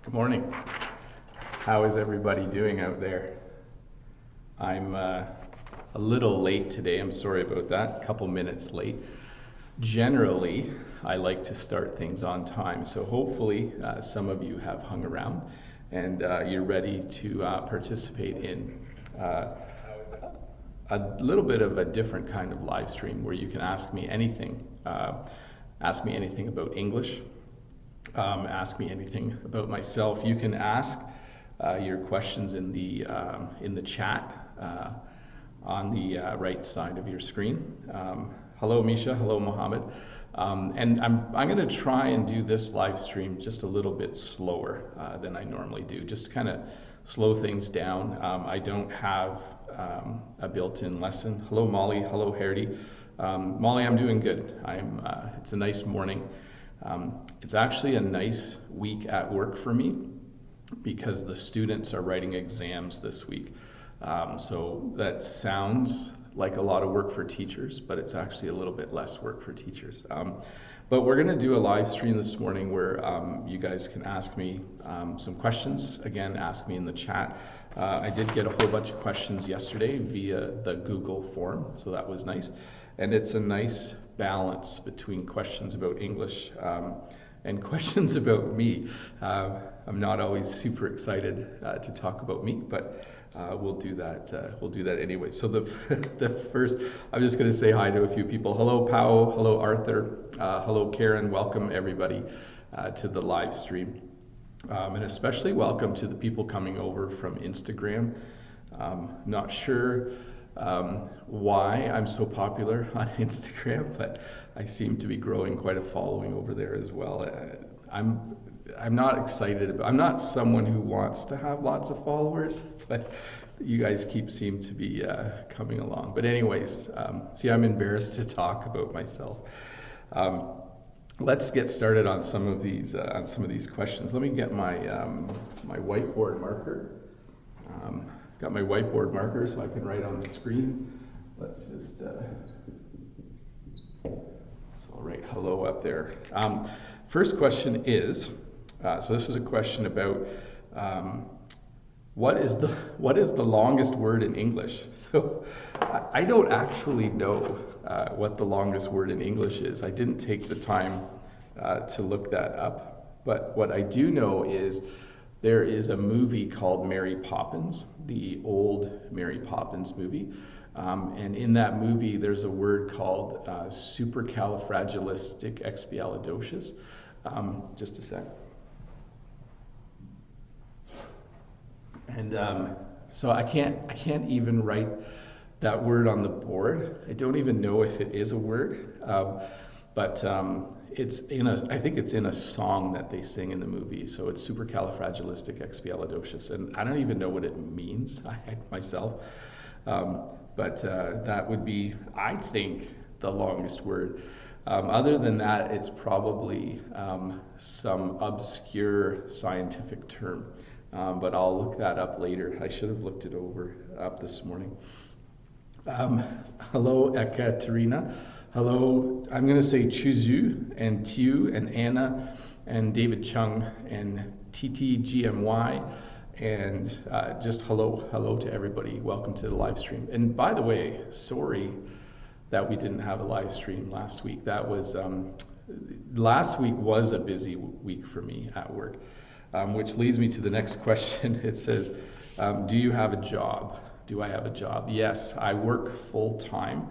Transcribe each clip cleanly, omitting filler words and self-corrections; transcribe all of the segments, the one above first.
Good morning. How is everybody doing out there? I'm a little late today. I'm sorry about that. A couple minutes late. Generally, I like to start things on time, so hopefully some of you have hung around and you're ready to participate in a little bit of a different kind of live stream where you can ask me anything. Ask me anything about English. Ask me anything about myself. You can ask your questions in the chat on the right side of your screen. Hello, Misha. Hello, Mohammed. And I'm going to try and do this live stream just a little bit slower than I normally do, just kind of slow things down. I don't have a built-in lesson. Hello, Molly. Hello, Hardy. Molly, I'm doing good. It's a nice morning. It's actually a nice week at work for me because the students are writing exams this week. So that sounds like a lot of work for teachers, but it's actually a little bit less work for teachers. But we're going to do a live stream this morning where you guys can ask me some questions. Again, ask me in the chat. I did get a whole bunch of questions yesterday via the Google form, so that was nice. And it's a nice balance between questions about English and questions about me. I'm not always super excited to talk about me, but we'll do that. We'll do that anyway. So the first, I'm just going to say hi to a few people. Hello, Pao. Hello, Arthur. Hello, Karen. Welcome everybody to the live stream, and especially welcome to the people coming over from Instagram. Not sure why I'm so popular on Instagram, but I seem to be growing quite a following over there as well. I'm not excited about, I'm not someone who wants to have lots of followers, but you guys seem to be coming along. But anyways, see, I'm embarrassed to talk about myself. Let's get started on some of these questions. Let me get my my whiteboard marker. Got my whiteboard marker so I can write on the screen. Let's just, so I'll write hello up there. First question is, so this is a question about what is the longest word in English? So I don't actually know what the longest word in English is. I didn't take the time to look that up. But what I do know is there is a movie called Mary Poppins, the old Mary Poppins movie. And in that movie, there's a word called supercalifragilisticexpialidocious. Just a sec. And so I can't even write that word on the board. I don't even know if it is a word, but it's I think it's in a song that they sing in the movie. So it's supercalifragilisticexpialidocious, and I don't even know what it means myself. But that would be, I think, the longest word. Other than that, it's probably some obscure scientific term. But I'll look that up later. I should have looked it up this morning. Hello, Ekaterina. Hello, I'm going to say Chuzu and Tiu and Anna and David Chung and TTGMY and just hello to everybody. Welcome to the live stream. And by the way, sorry that we didn't have a live stream last week. That was last week was a busy week for me at work, which leads me to the next question. It says, do you have a job? Do I have a job? Yes, I work full time.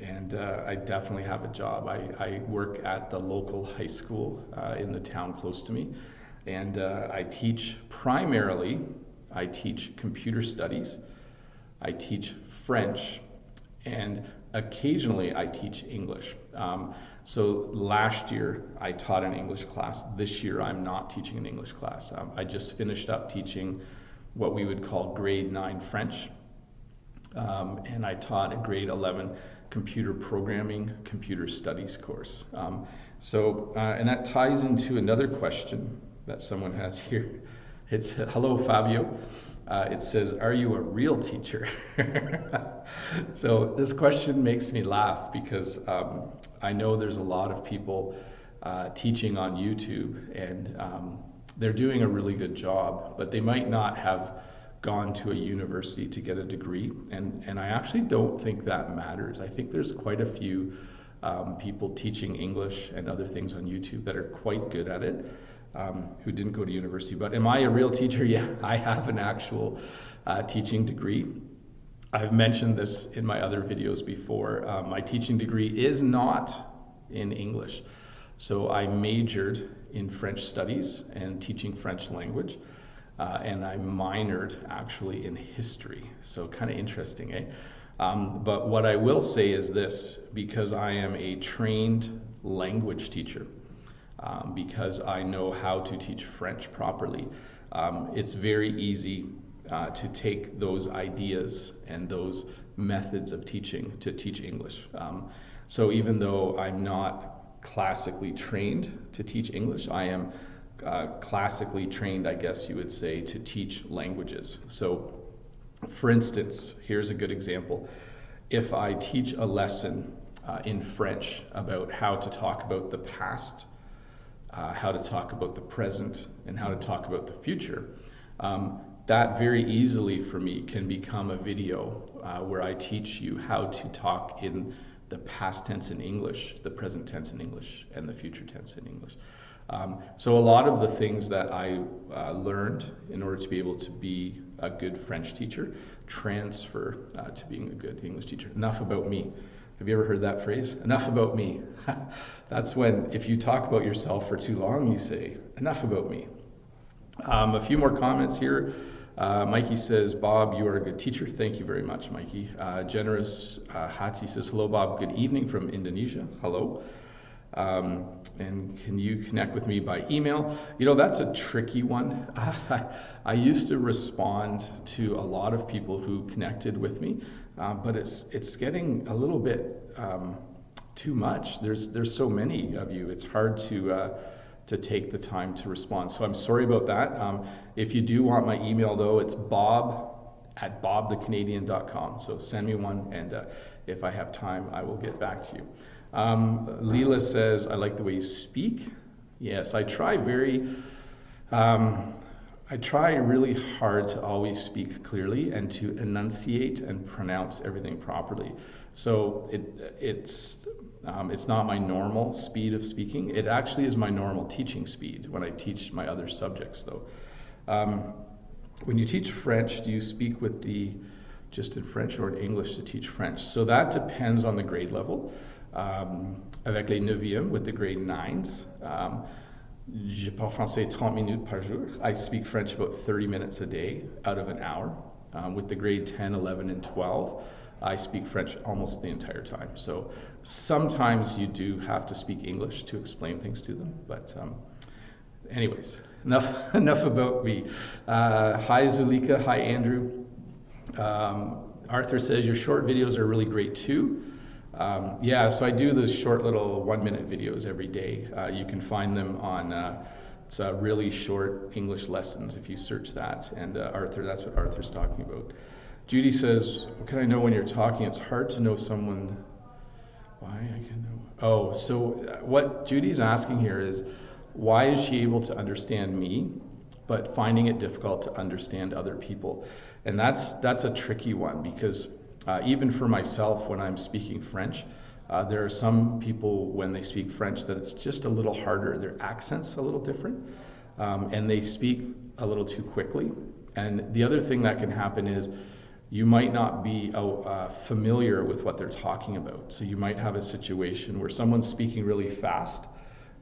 And I definitely have a job. I work at the local high school in the town close to me, and I teach primarily, I teach computer studies, I teach French, and occasionally I teach English. So last year I taught an English class. This year I'm not teaching an English class. I just finished up teaching what we would call grade 9 French. And I taught a grade 11 computer programming, computer studies course. And that ties into another question that someone has here. It's, hello, Fabio. It says, are you a real teacher? So this question makes me laugh because I know there's a lot of people teaching on YouTube, and they're doing a really good job, but they might not have gone to a university to get a degree. And I actually don't think that matters. I think there's quite a few people teaching English and other things on YouTube that are quite good at it, who didn't go to university. But am I a real teacher? Yeah, I have an actual teaching degree. I've mentioned this in my other videos before. My teaching degree is not in English. So I majored in French studies and teaching French language, and I minored actually in history. So kind of interesting, eh? But what I will say is this, because I am a trained language teacher, because I know how to teach French properly, it's very easy to take those ideas and those methods of teaching to teach English. So even though I'm not classically trained to teach English, I am classically trained, I guess you would say, to teach languages. So for instance, here's a good example. If I teach a lesson in French about how to talk about the past, how to talk about the present, and how to talk about the future, that very easily for me can become a video where I teach you how to talk in the past tense in English, the present tense in English, and the future tense in English. So a lot of the things that I learned in order to be able to be a good French teacher transfer to being a good English teacher. Enough about me. Have you ever heard that phrase? Enough about me. That's when, if you talk about yourself for too long, you say, enough about me. A few more comments here. Mikey says, Bob, you are a good teacher. Thank you very much, Mikey. Generous Hati says, hello, Bob. Good evening from Indonesia. Hello. And can you connect with me by email? You know, that's a tricky one. I used to respond to a lot of people who connected with me, but it's getting a little bit too much. There's so many of you. It's hard to take the time to respond. So I'm sorry about that. If you do want my email though, it's bob@bobthecanadian.com. So send me one, and if I have time, I will get back to you. Leela says, I like the way you speak. Yes, I try really hard to always speak clearly and to enunciate and pronounce everything properly. So it's not my normal speed of speaking. It actually is my normal teaching speed when I teach my other subjects though. When you teach French, do you speak with just in French or in English to teach French? So that depends on the grade level. Avec les 9e, with the grade 9s, je parle français 30 minutes par jour. I speak French about 30 minutes a day out of an hour. With the grade 10, 11, and 12, I speak French almost the entire time. So sometimes you do have to speak English to explain things to them. But anyways, enough about me. Hi Zulika, hi Andrew. Arthur says your short videos are really great too. Yeah, so I do those short little 1-minute videos every day. You can find them on, it's really short English lessons if you search that. And Arthur, that's what Arthur's talking about. Judy says, what can I know when you're talking? It's hard to know someone, why I can know. Oh, so what Judy's asking here is, why is she able to understand me, but finding it difficult to understand other people? And that's a tricky one, because even for myself, when I'm speaking French, there are some people when they speak French that it's just a little harder. Their accent's a little different, and they speak a little too quickly. And the other thing that can happen is you might not be familiar with what they're talking about. So you might have a situation where someone's speaking really fast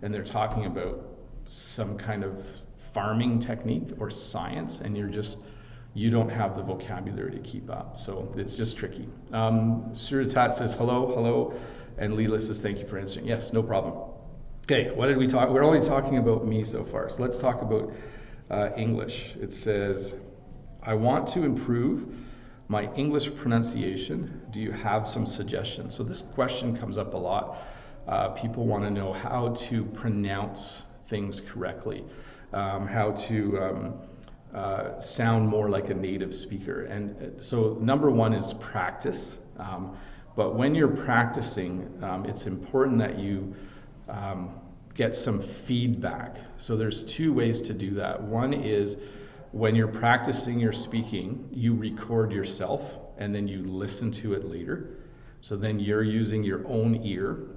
and they're talking about some kind of farming technique or science, and you don't have the vocabulary to keep up. So it's just tricky. Suratat says, hello, and Leela says, thank you for answering. Yes, no problem. Okay, what did we talk? We're only talking about me so far, so let's talk about English. It says, I want to improve my English pronunciation. Do you have some suggestions? So this question comes up a lot. People want to know how to pronounce things correctly, how to sound more like a native speaker. And so number one is practice. But when you're practicing, it's important that you get some feedback. So there's two ways to do that. One is when you're practicing your speaking, you record yourself and then you listen to it later. So then you're using your own ear.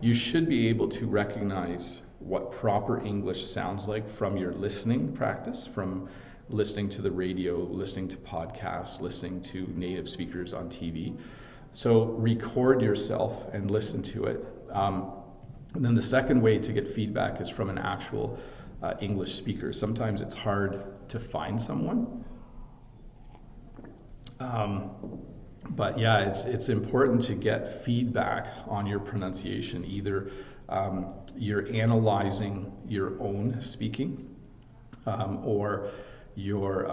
You should be able to recognize what proper English sounds like from your listening practice, from listening to the radio, listening to podcasts, listening to native speakers on TV. So record yourself and listen to it. And then the second way to get feedback is from an actual English speaker. Sometimes it's hard to find someone. But yeah, it's important to get feedback on your pronunciation. Either you're analyzing your own speaking, or you're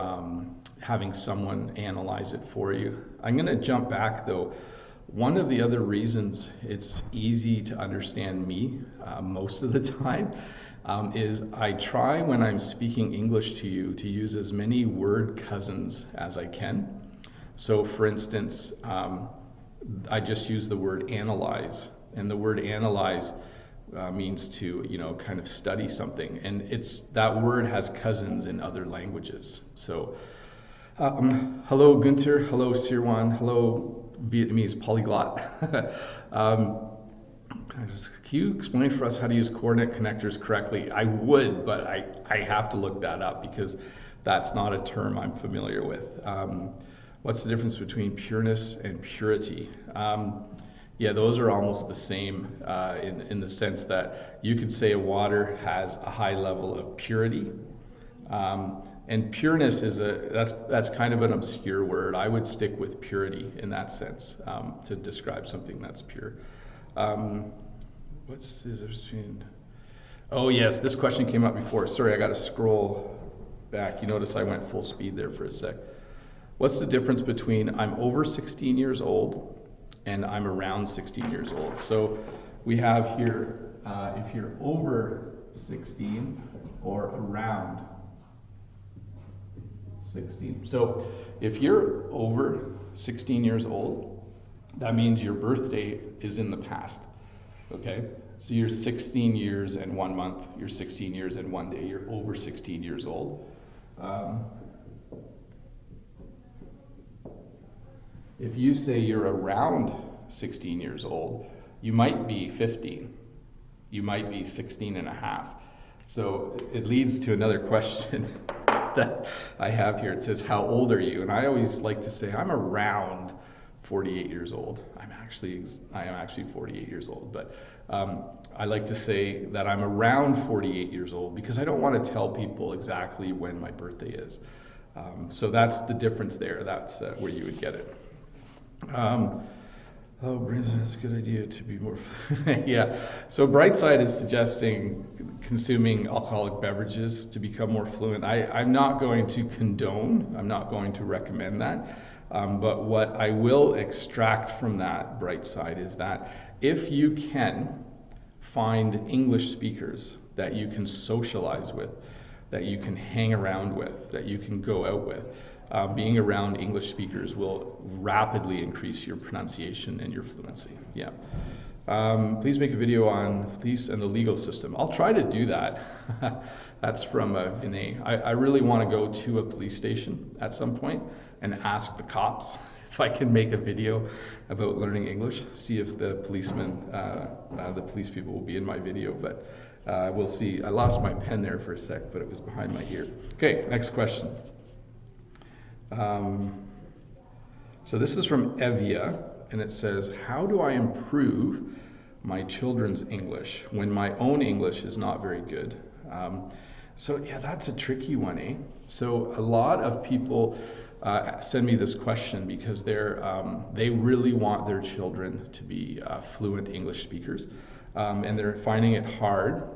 having someone analyze it for you. I'm going to jump back though. One of the other reasons it's easy to understand me most of the time is I try when I'm speaking English to you to use as many word cousins as I can. So for instance, I just use the word analyze, and the word analyze means to, kind of study something, and that word has cousins in other languages. So hello Gunther, hello Sirwan, hello Vietnamese polyglot. Can you explain for us how to use coordinate connectors correctly? I would, but I have to look that up because that's not a term I'm familiar with. What's the difference between pureness and purity? Yeah, those are almost the same in the sense that you could say a water has a high level of purity. And pureness that's kind of an obscure word. I would stick with purity in that sense to describe something that's pure. What's the difference between? Oh yes, this question came up before. Sorry, I got to scroll back. You notice I went full speed there for a sec. What's the difference between I'm over 16 years old and I'm around 16 years old? So we have here, if you're over 16 or around 16. So if you're over 16 years old, that means your birthday is in the past, okay? So you're 16 years and 1 month, you're 16 years and 1 day, you're over 16 years old. If you say you're around 16 years old, you might be 15. You might be 16 and a half. So it leads to another question that I have here. It says, how old are you? And I always like to say I'm around 48 years old. I am actually 48 years old, but I like to say that I'm around 48 years old because I don't want to tell people exactly when my birthday is. So that's the difference there. That's where you would get it. That's a good idea to be more. Yeah. So Brightside is suggesting consuming alcoholic beverages to become more fluent. I'm not going to condone, I'm not going to recommend that. But what I will extract from that Brightside is that if you can find English speakers that you can socialize with, that you can hang around with, that you can go out with, being around English speakers will rapidly increase your pronunciation and your fluency. Yeah. Please make a video on police and the legal system. I'll try to do that. That's from Vinay. I really want to go to a police station at some point and ask the cops if I can make a video about learning English, see if the policemen, the police people will be in my video, but we'll see. I lost my pen there for a sec, but it was behind my ear. Okay, next question. So this is from Evia, and it says, how do I improve my children's English when my own English is not very good? So yeah, that's a tricky one, eh? So a lot of people send me this question because they really want their children to be fluent English speakers, and they're finding it hard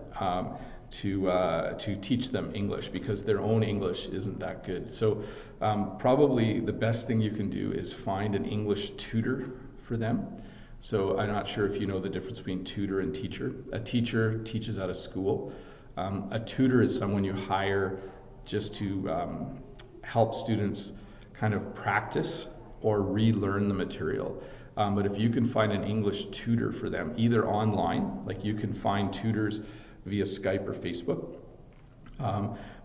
to teach them English because their own English isn't that good. So probably the best thing you can do is find an English tutor for them. So I'm not sure if you know the difference between tutor and teacher. A teacher teaches at a school. A tutor is someone you hire just to help students kind of practice or relearn the material. But if you can find an English tutor for them, either online, like you can find tutors via Skype or Facebook,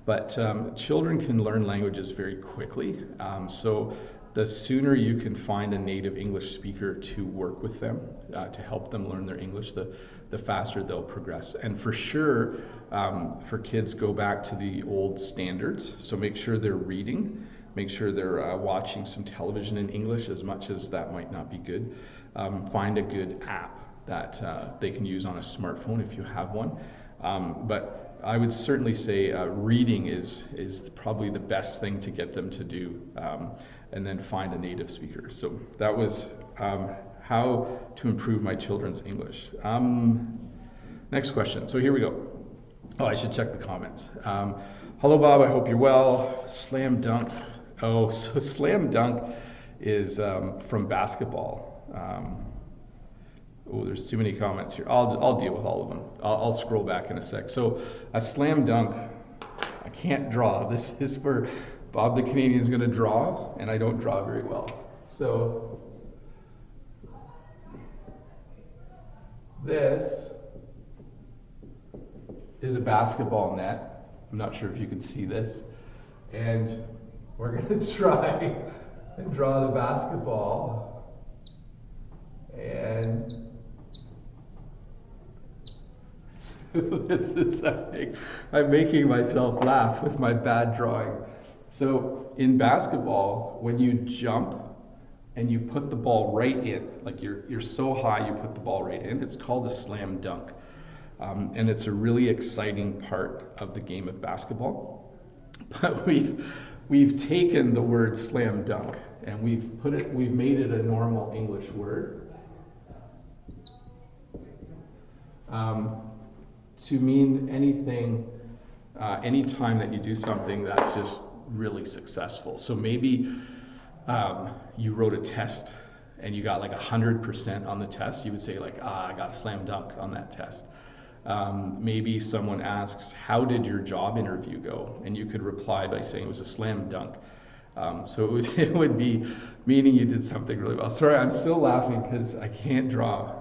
but children can learn languages very quickly. So the sooner you can find a native English speaker to work with them, to help them learn their English, the faster they'll progress. And for sure, for kids, go back to the old standards. So make sure they're reading, make sure they're watching some television in English, as much as that might not be good. Find a good app that they can use on a smartphone if you have one. But I would certainly say reading is probably the best thing to get them to do, and then find a native speaker. So that was how to improve my children's English. Next question. So here we go. Oh, I should check the comments. Hello, Bob. I hope you're well. Slam dunk. Oh, so slam dunk is from basketball. Oh, there's too many comments here. I'll deal with all of them. I'll scroll back in a sec. So a slam dunk, I can't draw. This is where Bob the Canadian's going to draw, and I don't draw very well. So this is a basketball net. I'm not sure if you can see this. And we're going to try and draw the basketball. And this is, I'm making myself laugh with my bad drawing. So in basketball, when you jump and you put the ball right in, like you're so high you put the ball right in, it's called a slam dunk. And it's a really exciting part of the game of basketball. But we've taken the word slam dunk and we've made it a normal English word. To mean anything, anytime that you do something that's just really successful. So maybe you wrote a test and you got like 100% on the test. You would say like, I got a slam dunk on that test. Maybe someone asks, how did your job interview go? And you could reply by saying it was a slam dunk. So it would be meaning you did something really well. Sorry, I'm still laughing because I can't draw.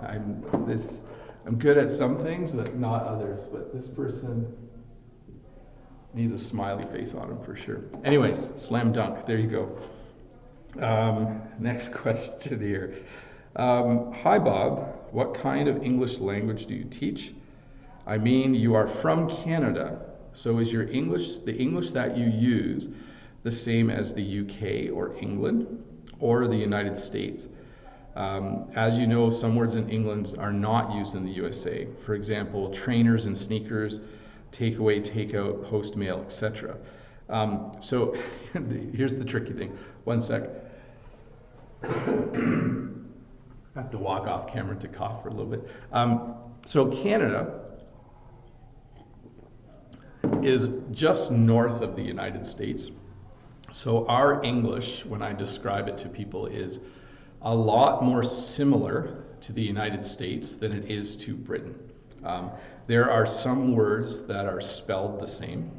I'm good at some things, but not others. But this person needs a smiley face on him for sure. Anyways, slam dunk. There you go. Next question here. Hi, Bob. What kind of English language do you teach? I mean, you are from Canada, so is your English, the English that you use, the same as the UK or England or the United States? As you know, some words in England are not used in the USA. For example, trainers and sneakers, takeaway, takeout, post mail, etc. So here's the tricky thing. One sec. I have to walk off camera to cough for a little bit. So Canada is just north of the United States. So our English, when I describe it to people, is a lot more similar to the United States than it is to Britain. There are some words that are spelled the same,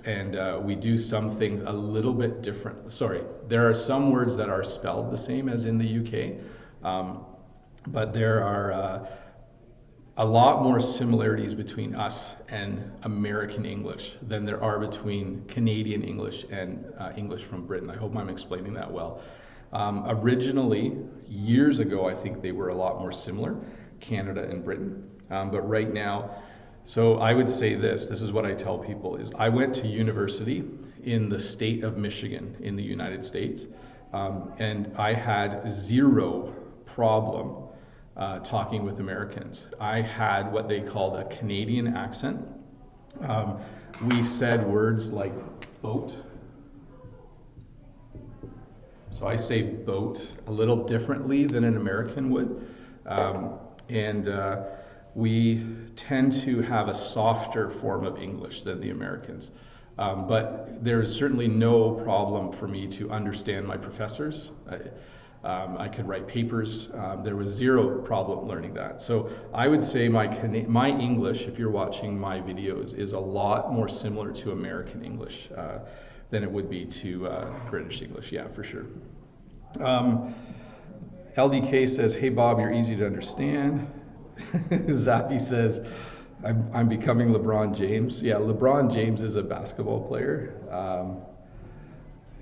and we do some things a little bit different. Sorry, there are some words that are spelled the same as in the UK, but there are a lot more similarities between us and American English than there are between Canadian English and English from Britain. I hope I'm explaining that well. Originally, years ago, I think they were a lot more similar, Canada and Britain. But right now, so I would say this is what I tell people, is I went to university in the state of Michigan in the United States, and I had zero problem talking with Americans. I had what they called a Canadian accent. We said words like boat. So I say boat a little differently than an American would. We tend to have a softer form of English than the Americans. But there's certainly no problem for me to understand my professors. I could write papers. There was zero problem learning that. So I would say my English, if you're watching my videos, is a lot more similar to American English than it would be to British English, yeah, for sure. LDK says, hey Bob, you're easy to understand. Zappy says, I'm becoming LeBron James. Yeah, LeBron James is a basketball player.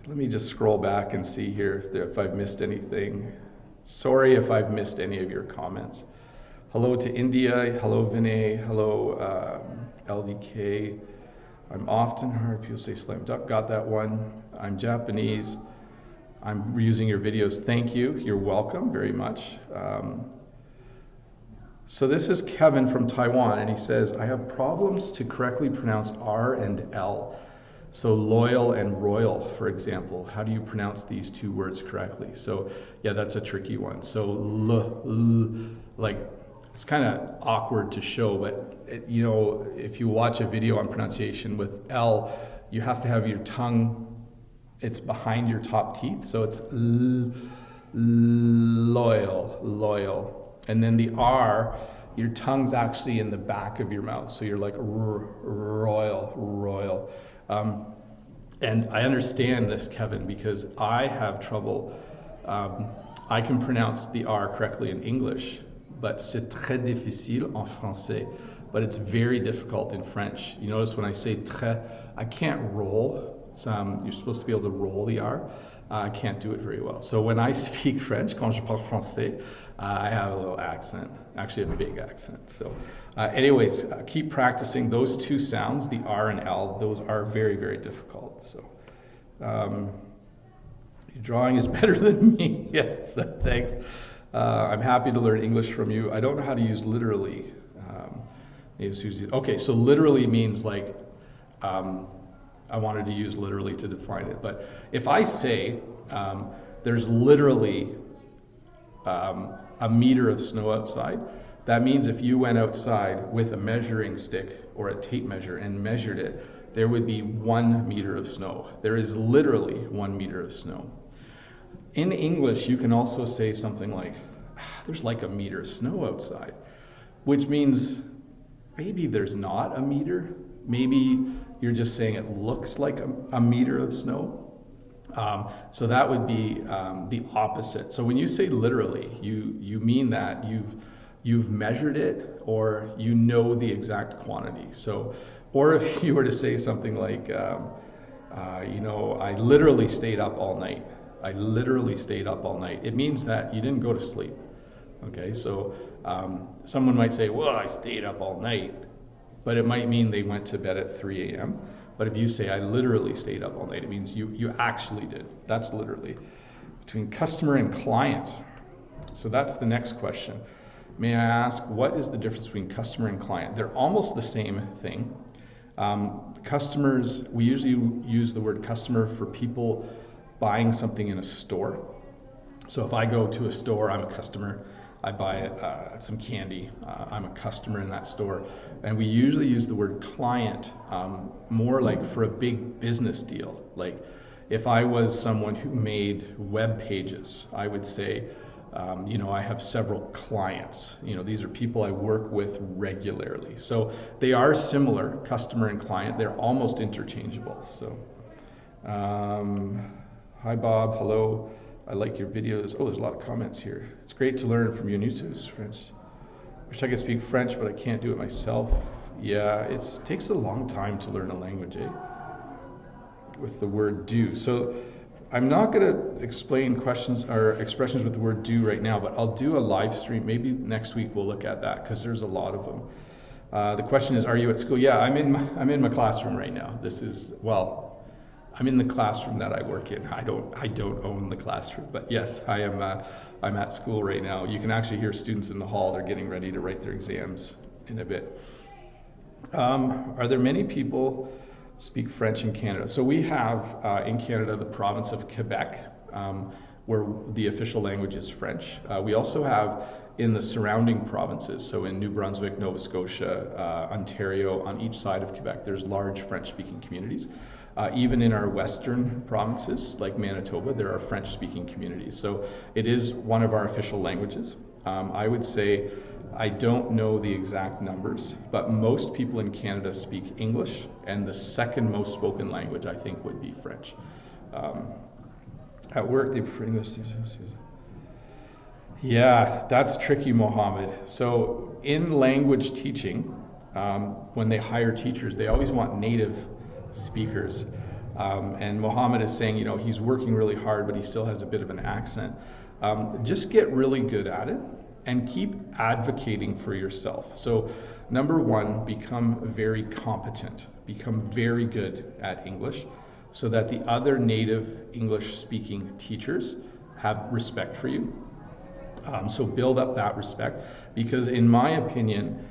Let me just scroll back and see here if I've missed anything. Sorry if I've missed any of your comments. Hello to India. Hello Vinay. Hello LDK. I'm often heard people say slam dunk. Got that one. I'm Japanese. I'm reusing your videos. Thank you. You're welcome very much. So this is Kevin from Taiwan, and he says, I have problems to correctly pronounce R and L. So loyal and royal, for example. How do you pronounce these two words correctly? So yeah, that's a tricky one. So like, it's kind of awkward to show, but you know, if you watch a video on pronunciation with L, you have to have your tongue, it's behind your top teeth, so it's loyal. And then the R, your tongue's actually in the back of your mouth, so you're like royal. And I understand this, Kevin, because I have trouble, I can pronounce the R correctly in English, but c'est très difficile en français. But it's very difficult in French. You notice when I say très, I can't roll. You're supposed to be able to roll the R. I can't do it very well. So when I speak French, quand je parle français, I have a little accent, actually a big accent. So anyways, keep practicing those two sounds, the R and L. Those are very, very difficult. So your drawing is better than me. Yes, thanks. I'm happy to learn English from you. I don't know how to use literally. Okay, so literally means like, I wanted to use literally to define it. But if I say there's literally a meter of snow outside, that means if you went outside with a measuring stick or a tape measure and measured it, there would be 1 meter of snow. There is literally 1 meter of snow. In English, you can also say something like, there's like a meter of snow outside, which means maybe there's not a meter. Maybe you're just saying it looks like a meter of snow. So that would be the opposite. So when you say literally, you mean that you've measured it, or you know the exact quantity. So, or if you were to say something like, you know, I literally stayed up all night. I literally stayed up all night. It means that you didn't go to sleep. Okay, so someone might say, well, I stayed up all night, but it might mean they went to bed at 3 a.m. But if you say, I literally stayed up all night, it means you actually did. That's literally. Between customer and client. So that's the next question. May I ask, what is the difference between customer and client? They're almost the same thing. Customers, we usually use the word customer for people buying something in a store. So if I go to a store, I'm a customer. I buy some candy. I'm a customer in that store. And we usually use the word client more like for a big business deal. Like if I was someone who made web pages, I would say, you know, I have several clients. You know, these are people I work with regularly. So they are similar, customer and client. They're almost interchangeable. So, hi Bob, hello. I like your videos. Oh, there's a lot of comments here. It's great to learn from you Nutus, French. Wish I could speak French, but I can't do it myself. Yeah, it takes a long time to learn a language, eh? With the word do. So I'm not going to explain questions or expressions with the word do right now, but I'll do a live stream. Maybe next week we'll look at that because there's a lot of them. The question is, are you at school? Yeah, I'm in my classroom right now. This is, well, I'm in the classroom that I work in. I don't own the classroom, but yes, I am. I'm at school right now. You can actually hear students in the hall. They're getting ready to write their exams in a bit. Are there many people speak French in Canada? So we have in Canada the province of Quebec, where the official language is French. We also have in the surrounding provinces, so in New Brunswick, Nova Scotia, Ontario, on each side of Quebec, there's large French-speaking communities. Even in our western provinces, like Manitoba, there are French-speaking communities. So it is one of our official languages. I would say, I don't know the exact numbers, but most people in Canada speak English, and the second most spoken language, I think, would be French. At work, they prefer English. Yeah, that's tricky, Mohammed. So in language teaching, when they hire teachers, they always want native speakers. And Mohammed is saying, you know, he's working really hard, but he still has a bit of an accent. Just get really good at it and keep advocating for yourself. So, number one, become very competent, become very good at English so that the other native English speaking teachers have respect for you. So build up that respect, because in my opinion,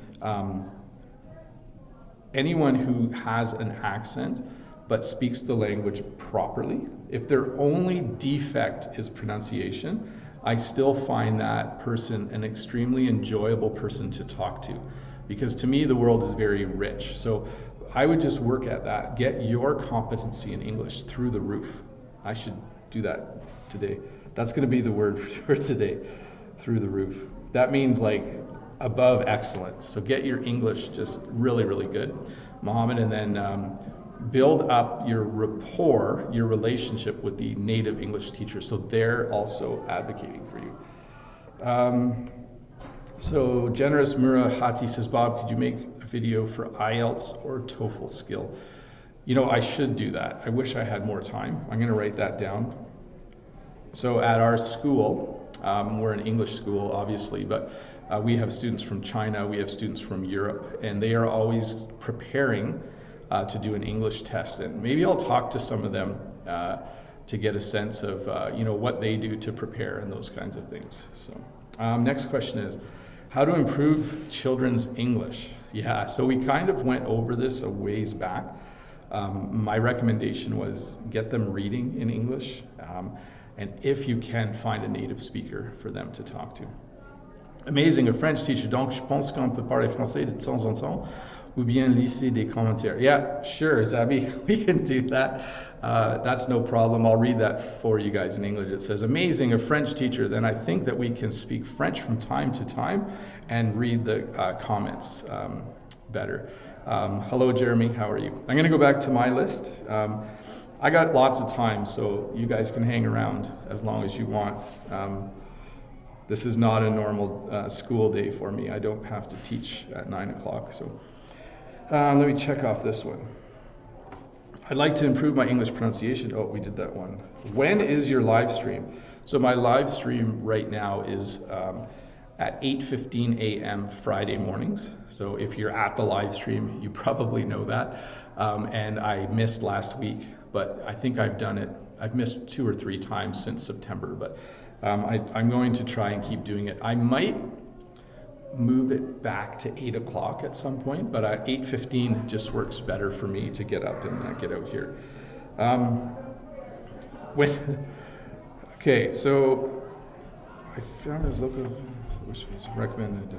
anyone who has an accent but speaks the language properly, if their only defect is pronunciation, I still find that person an extremely enjoyable person to talk to, because to me the world is very rich. So I would just work at that. Get your competency in English through the roof. I should do that today. That's going to be the word for today. Through the roof. That means like above excellent. So get your English just really, really good, Mohammed, and then build up your rapport, your relationship with the native English teacher, so they're also advocating for you. So Generous Murahati says, Bob, could you make a video for IELTS or TOEFL skill? You know, I should do that. I wish I had more time. I'm going to write that down. So at our school, we're an English school, obviously, but we have students from China, we have students from Europe, and they are always preparing to do an English test. And maybe I'll talk to some of them to get a sense of you know, what they do to prepare and those kinds of things. So next question is, how to improve children's English? Yeah, so we kind of went over this a ways back. My recommendation was get them reading in English. And if you can, find a native speaker for them to talk to. Amazing, a French teacher. Donc, je pense qu'on peut parler français de temps en temps, ou bien laisser des commentaires. Yeah, sure, Zabi, we can do that. That's no problem. I'll read that for you guys in English. It says, amazing, a French teacher. Then I think that we can speak French from time to time and read the comments better. Hello, Jeremy, how are you? I'm going to go back to my list. I got lots of time, so you guys can hang around as long as you want. This is not a normal school day for me. I don't have to teach at 9 o'clock. So let me check off this one. I'd like to improve my English pronunciation. Oh, we did that one. When is your live stream? So my live stream right now is at 8:15 a.m. Friday mornings. So if you're at the live stream, you probably know that. And I missed last week, but I think I've done it. I've missed 2 or 3 times since September, but I'm going to try and keep doing it. I might move it back to 8 o'clock at some point, but at 8:15 just works better for me to get up and get out here. Okay, so I found his local, which is recommended.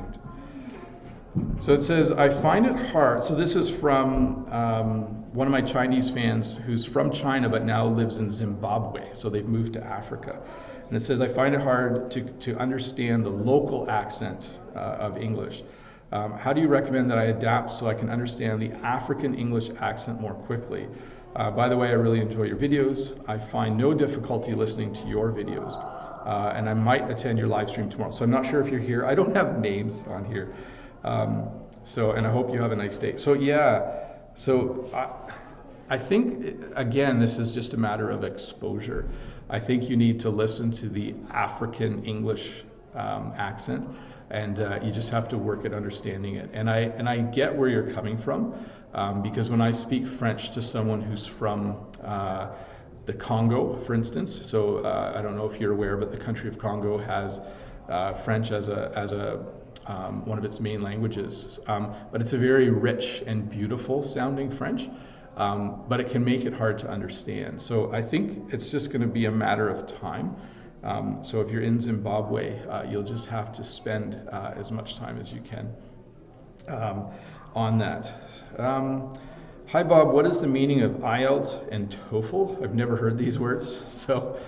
So it says, I find it hard. So this is from one of my Chinese fans who's from China but now lives in Zimbabwe. So they've moved to Africa. And it says, I find it hard to understand the local accent of English. How do you recommend that I adapt so I can understand the African English accent more quickly? By the way, I really enjoy your videos. I find no difficulty listening to your videos. And I might attend your live stream tomorrow. So I'm not sure if you're here. I don't have names on here. And I hope you have a nice day. So yeah, I think, again, this is just a matter of exposure. I think you need to listen to the African English accent, and you just have to work at understanding it. And I get where you're coming from, because when I speak French to someone who's from the Congo, for instance, so I don't know if you're aware, but the country of Congo has French as one of its main languages, but it's a very rich and beautiful sounding French, but it can make it hard to understand. So I think it's just going to be a matter of time. So if you're in Zimbabwe, you'll just have to spend as much time as you can on that. Hi Bob, what is the meaning of IELTS and TOEFL? I've never heard these words. So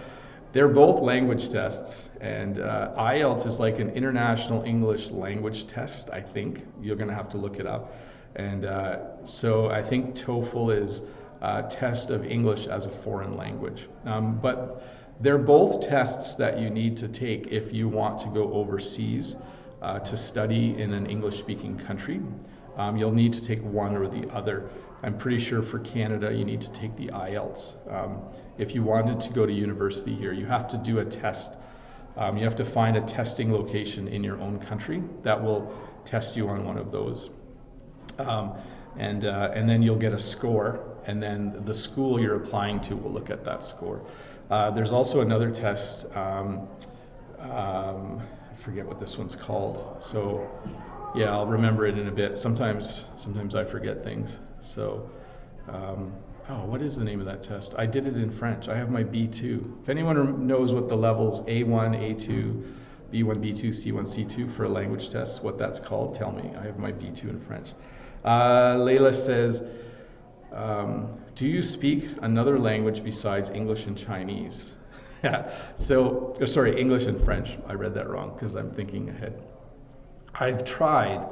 they're both language tests, and IELTS is like an international English language test, I think. You're going to have to look it up. And so I think TOEFL is a test of English as a foreign language. But They're both tests that you need to take if you want to go overseas to study in an English-speaking country. You'll need to take one or the other. I'm pretty sure for Canada you need to take the IELTS. If you wanted to go to university here, you have to do a test. You have to find a testing location in your own country that will test you on one of those. And then you'll get a score, and then the school you're applying to will look at that score. There's also another test, I forget what this one's called. So yeah, I'll remember it in a bit. Sometimes I forget things. So, oh, what is the name of that test? I did it in French. I have my B2. If anyone knows what the levels A1, A2, B1, B2, C1, C2 for a language test, what that's called, tell me. I have my B2 in French. Layla says, do you speak another language besides English and Chinese? So, sorry, English and French. I read that wrong because I'm thinking ahead. I've tried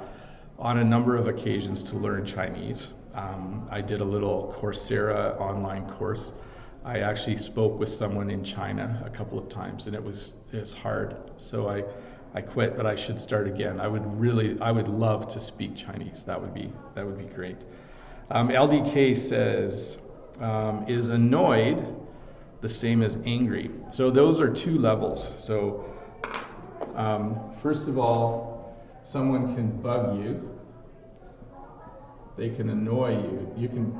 on a number of occasions to learn Chinese. I did a little Coursera online course. I actually spoke with someone in China a couple of times, and it's hard. So I quit, but I should start again. I would love to speak Chinese. That would be great. LDK says, is annoyed the same as angry? So those are two levels. So first of all, someone can bug you. They can annoy you. You can,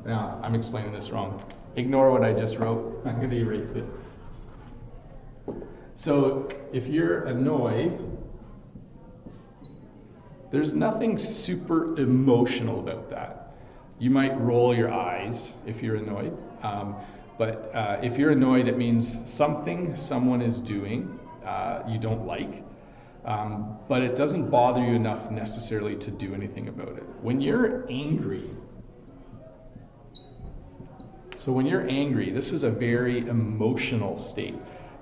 now I'm explaining this wrong. Ignore what I just wrote. I'm going to erase it. So if you're annoyed, there's nothing super emotional about that. You might roll your eyes if you're annoyed. But if you're annoyed, it means someone is doing you don't like. But it doesn't bother you enough necessarily to do anything about it. When you're angry, this is a very emotional state.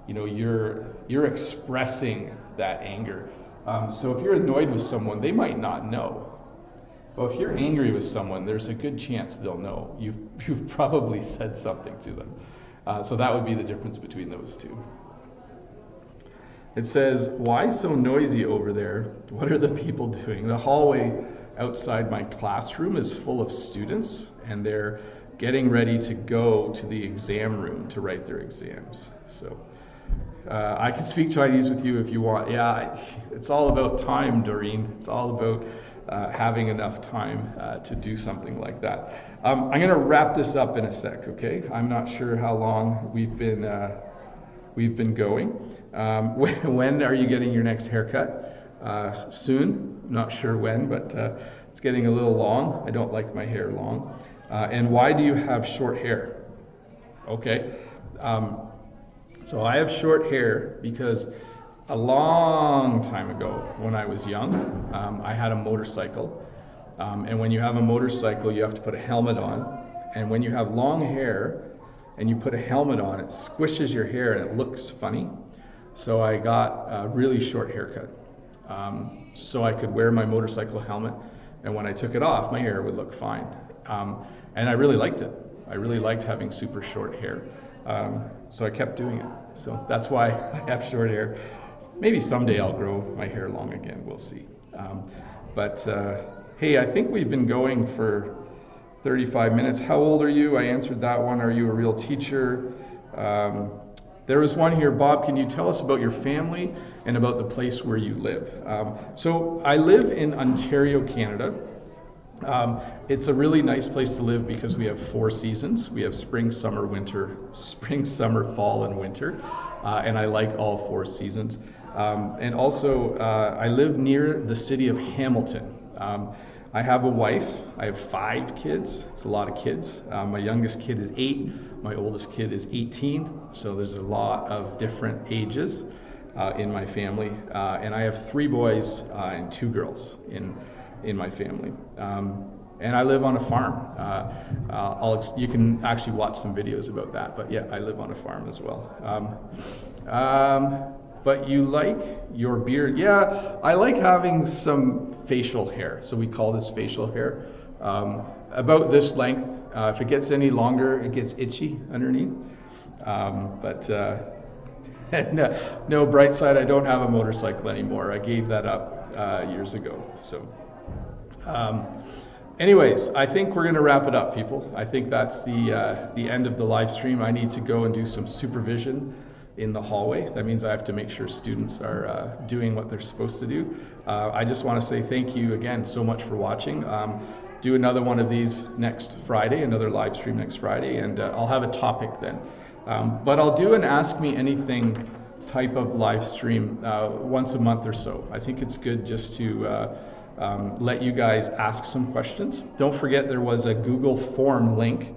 You know, you're expressing that anger. So if you're annoyed with someone, they might not know. But if you're angry with someone, there's a good chance they'll know. You've probably said something to them. So that would be the difference between those two. It says, why so noisy over there? What are the people doing? The hallway outside my classroom is full of students, and they're getting ready to go to the exam room to write their exams. So I can speak Chinese with you if you want. Yeah, it's all about time, Doreen. It's all about having enough time to do something like that. I'm going to wrap this up in a sec, okay? I'm not sure how long we've been going. When are you getting your next haircut? Soon. Not sure when, but it's getting a little long. I don't like my hair long. And why do you have short hair? Okay. So I have short hair because a long time ago, when I was young, I had a motorcycle. And when you have a motorcycle, you have to put a helmet on. And when you have long hair and you put a helmet on, it squishes your hair and it looks funny. So I got a really short haircut. So I could wear my motorcycle helmet, and when I took it off, my hair would look fine. And I really liked it. I really liked having super short hair. So I kept doing it. So that's why I have short hair. Maybe someday I'll grow my hair long again, we'll see. Hey, I think we've been going for 35 minutes. How old are you? I answered that one. Are you a real teacher? There was one here. Bob, can you tell us about your family and about the place where you live? So I live in Ontario, Canada. It's a really nice place to live because we have 4 seasons. We have spring, summer, fall, and winter. And I like all 4 seasons. And also, I live near the city of Hamilton. I have a wife. I have 5 kids. It's a lot of kids. My youngest kid is 8. My oldest kid is 18. So there's a lot of different ages in my family. And I have 3 boys and 2 girls in my family. And I live on a farm. You can actually watch some videos about that. But yeah, I live on a farm as well. But you like your beard? Yeah, I like having some facial hair. So we call this facial hair. About this length. If it gets any longer, it gets itchy underneath. No, bright side, I don't have a motorcycle anymore. I gave that up years ago. So anyways, I think we're going to wrap it up, people. I think that's the end of the live stream. I need to go and do some supervision in the hallway. That means I have to make sure students are doing what they're supposed to do. I just want to say thank you again so much for watching. Do another one of these next Friday, another live stream next Friday, and I'll have a topic then. But I'll do an Ask Me Anything type of live stream once a month or so. I think it's good just to let you guys ask some questions. Don't forget there was a Google form link.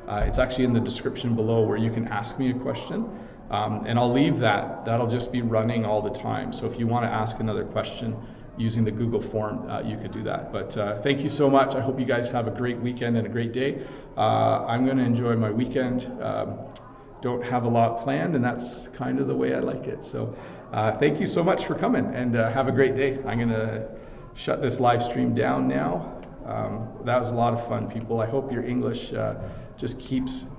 It's actually in the description below where you can ask me a question. And I'll leave that. That'll just be running all the time. So if you want to ask another question using the Google form, you could do that. But thank you so much. I hope you guys have a great weekend and a great day. I'm going to enjoy my weekend. Don't have a lot planned, and that's kind of the way I like it. So thank you so much for coming, and have a great day. I'm going to shut this live stream down now. That was a lot of fun, people. I hope your English just keeps